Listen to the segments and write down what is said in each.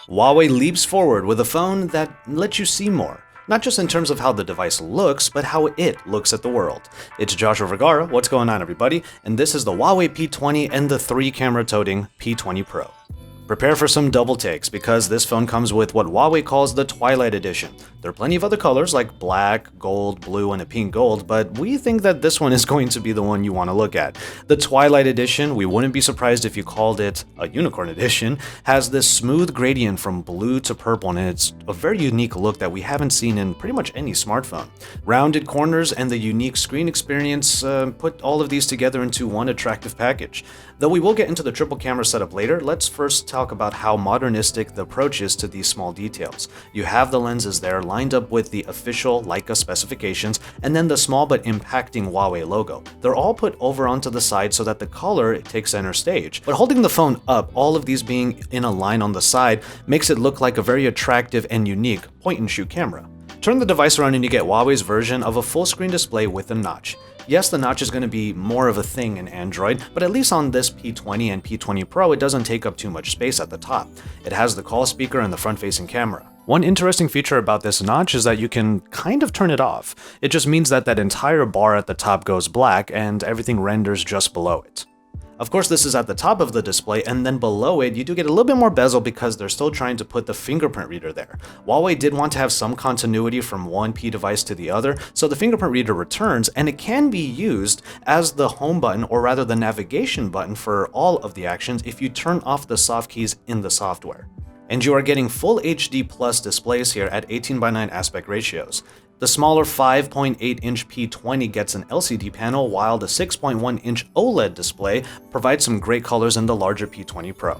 Huawei leaps forward with a phone that lets you see more, not just in terms of how the device looks, but how it looks at the world. It's Joshua Vergara, what's going on everybody, and this is the Huawei P20 and the 3-camera toting P20 Pro. Prepare for some double takes because this phone comes with what Huawei calls the Twilight Edition. There are plenty of other colors like black, gold, blue, and a pink gold, but we think that this one is going to be the one you want to look at. The Twilight Edition, we wouldn't be surprised if you called it a Unicorn Edition, has this smooth gradient from blue to purple, and it's a very unique look that we haven't seen in pretty much any smartphone. Rounded corners and the unique screen experience put all of these together into one attractive package. Though we will get into the triple camera setup later, let's first talk about how modernistic the approach is to these small details. You have the lenses there lined up with the official Leica specifications and then the small but impacting Huawei logo. They're all put over onto the side so that the color takes center stage. But holding the phone up, all of these being in a line on the side, makes it look like a very attractive and unique point-and-shoot camera. Turn the device around and you get Huawei's version of a full-screen display with a notch. Yes, the notch is going to be more of a thing in Android, but at least on this P20 and P20 Pro, it doesn't take up too much space at the top. It has the call speaker and the front-facing camera. One interesting feature about this notch is that you can kind of turn it off. It just means that that entire bar at the top goes black and everything renders just below it. Of course, this is at the top of the display, and then below it, you do get a little bit more bezel because they're still trying to put the fingerprint reader there. Huawei did want to have some continuity from one P device to the other, so the fingerprint reader returns, and it can be used as the home button, or rather the navigation button for all of the actions if you turn off the soft keys in the software. And you are getting full HD plus displays here at 18:9 aspect ratios. The smaller 5.8-inch P20 gets an LCD panel, while the 6.1-inch OLED display provides some great colors in the larger P20 Pro.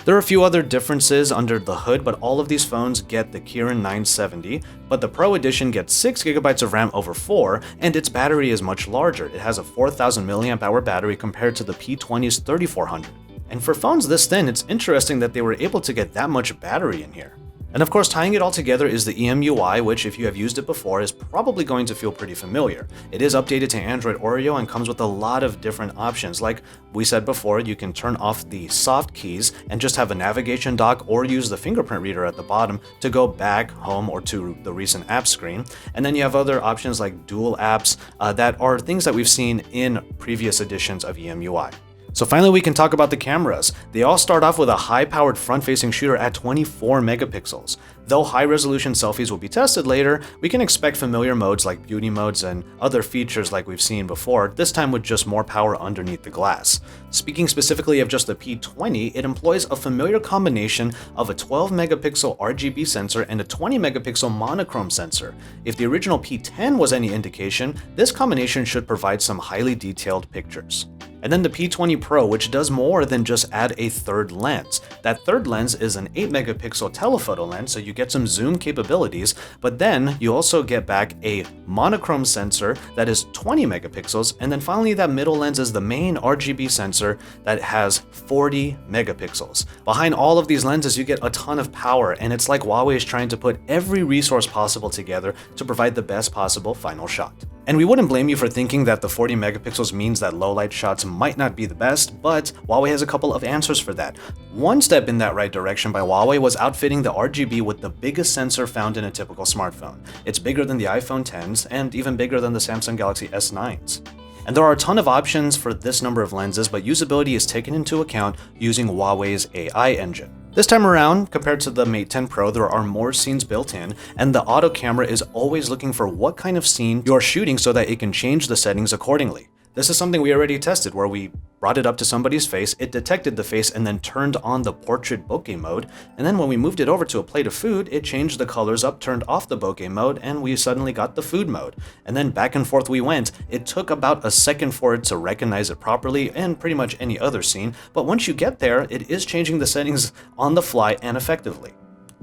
There are a few other differences under the hood, but all of these phones get the Kirin 970, but the Pro Edition gets 6GB of RAM over 4, and its battery is much larger. It has a 4000 mAh battery compared to the P20's 3400. And for phones this thin, it's interesting that they were able to get that much battery in here. And of course, tying it all together is the EMUI, which if you have used it before is probably going to feel pretty familiar. It is updated to Android Oreo and comes with a lot of different options. Like we said before, you can turn off the soft keys and just have a navigation dock or use the fingerprint reader at the bottom to go back, home, or to the recent app screen. And then you have other options like dual apps that are things that we've seen in previous editions of EMUI. So finally, we can talk about the cameras. They all start off with a high-powered front-facing shooter at 24 megapixels. Though high-resolution selfies will be tested later, we can expect familiar modes like beauty modes and other features like we've seen before, this time with just more power underneath the glass. Speaking specifically of just the P20, it employs a familiar combination of a 12-megapixel RGB sensor and a 20-megapixel monochrome sensor. If the original P10 was any indication, this combination should provide some highly detailed pictures. And then the P20 Pro, which does more than just add a third lens. That third lens is an 8-megapixel telephoto lens, so you get some zoom capabilities, but then you also get back a monochrome sensor that is 20 megapixels, and then finally that middle lens is the main RGB sensor that has 40 megapixels. Behind all of these lenses, you get a ton of power, and it's like Huawei is trying to put every resource possible together to provide the best possible final shot. And we wouldn't blame you for thinking that the 40 megapixels means that low-light shots might not be the best, but Huawei has a couple of answers for that. One step in that right direction by Huawei was outfitting the RGB with the biggest sensor found in a typical smartphone. It's bigger than the iPhone Xs and even bigger than the Samsung Galaxy S9s. And there are a ton of options for this number of lenses, but usability is taken into account using Huawei's AI engine. This time around, compared to the Mate 10 Pro, there are more scenes built in, and the auto camera is always looking for what kind of scene you're shooting so that it can change the settings accordingly. This is something we already tested where we brought it up to somebody's face, it detected the face and then turned on the portrait bokeh mode, and then when we moved it over to a plate of food, it changed the colors up, turned off the bokeh mode, and we suddenly got the food mode. And then back and forth we went. It took about a second for it to recognize it properly, and pretty much any other scene, but once you get there, it is changing the settings on the fly and effectively.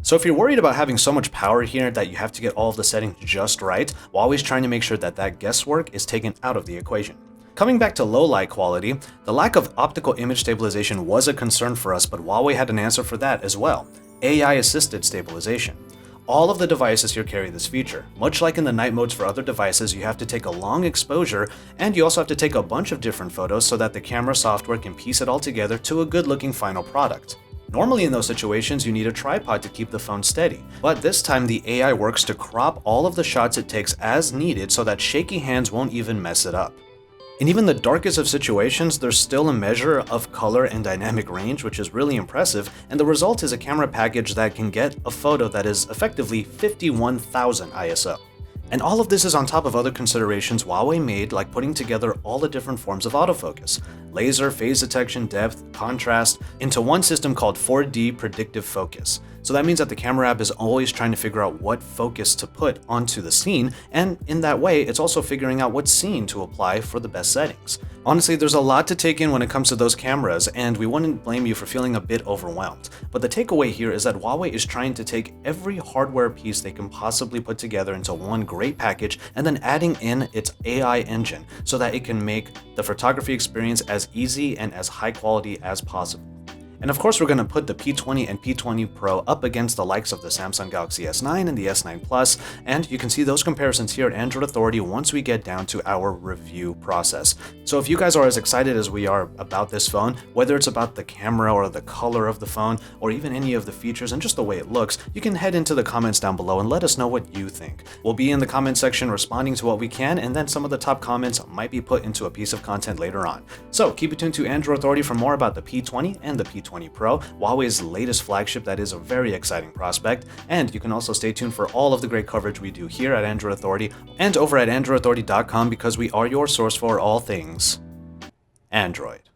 So if you're worried about having so much power here that you have to get all of the settings just right, Huawei's trying to make sure that that guesswork is taken out of the equation. Coming back to low light quality, the lack of optical image stabilization was a concern for us, but Huawei had an answer for that as well: AI-assisted stabilization. All of the devices here carry this feature. Much like in the night modes for other devices, you have to take a long exposure, and you also have to take a bunch of different photos so that the camera software can piece it all together to a good-looking final product. Normally in those situations, you need a tripod to keep the phone steady, but this time the AI works to crop all of the shots it takes as needed so that shaky hands won't even mess it up. In even the darkest of situations, there's still a measure of color and dynamic range, which is really impressive, and the result is a camera package that can get a photo that is effectively 51,000 ISO. And all of this is on top of other considerations Huawei made, like putting together all the different forms of autofocus: laser, phase detection, depth, contrast, into one system called 4D predictive focus. So that means that the camera app is always trying to figure out what focus to put onto the scene, and in that way, it's also figuring out what scene to apply for the best settings. Honestly, there's a lot to take in when it comes to those cameras, and we wouldn't blame you for feeling a bit overwhelmed. But the takeaway here is that Huawei is trying to take every hardware piece they can possibly put together into one great package and then adding in its AI engine so that it can make the photography experience as easy and as high quality as possible. And of course, we're going to put the P20 and P20 Pro up against the likes of the Samsung Galaxy S9 and the S9 Plus, and you can see those comparisons here at Android Authority once we get down to our review process. So if you guys are as excited as we are about this phone, whether it's about the camera or the color of the phone, or even any of the features and just the way it looks, you can head into the comments down below and let us know what you think. We'll be in the comment section responding to what we can, and then some of the top comments might be put into a piece of content later on. So keep it tuned to Android Authority for more about the P20 and the P20 Pro, Huawei's latest flagship that is a very exciting prospect, and you can also stay tuned for all of the great coverage we do here at Android Authority and over at androidauthority.com, because we are your source for all things Android.